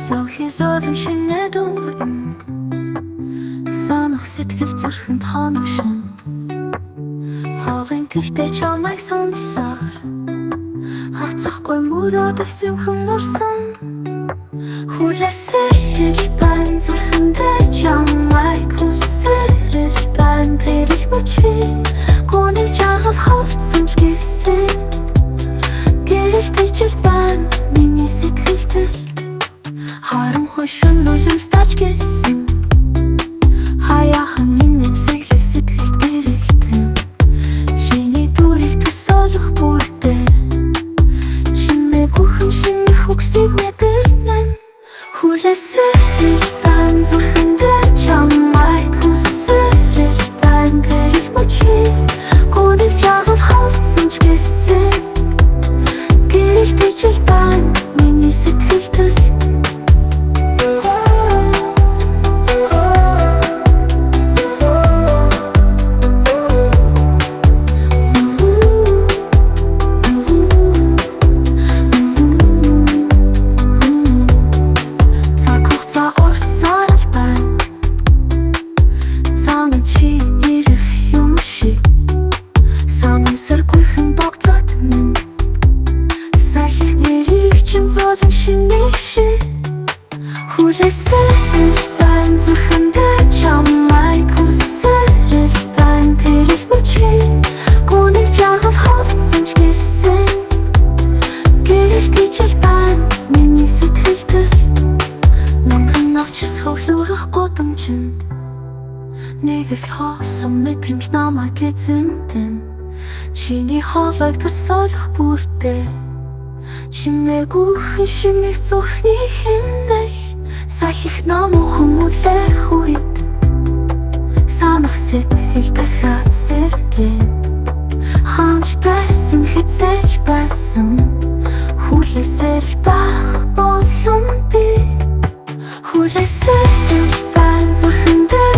Саухи зодон шинэ дүнгэн санах сэтгэл зүрхэнд хоногшин хоолын гэртээ чамайг сонсоор хавцахгүй мөрөөдөл зэмхэн мөрсөн хүлээсэж байна зүрхэндээ чамайг хүсэж байна тэрих бочи гоныг жаргал хавцсан ч гэсэн гэрэлтэй байна миний сэтгэлдээ харамхай шүн үлэмсдэж гэсэн хаяахан инэмсэглэ сэтгэлд гэрэлтэн шиний дүрийг төсөөлөх бүрдээ чимээ бүхэн шиний хүксийг мэдэрнэн хүлээсэж байна зүрхэндээ чамайг хүсэж байна гэрэл бочи гоныг жаргал хавцсан ч гэсэн гэрэлтэй байна миний сэтгэлдээ хүлээсэж байна зүрхэндээ чамайг хүсэж байна тэрих бочи гоныг жаргал хавцсан ч гэсэн гэрэлтэй байна миний сэтгэлдээ намхан навчис хөвлөрөх годомжинд нэг их хоосон мэдрэмж намайг эзэмдэн чиний хоолойг төсөөлөх бүрдээ чимээгүйхэн шимийг зүрхний хэмнэх сахих намуухан үлэх үед санах сэтгэл дахиад сэргэн хамж байсан хэзээж байсан хүлээсэж байх болон би хүлээсэж байна зүрхэндээ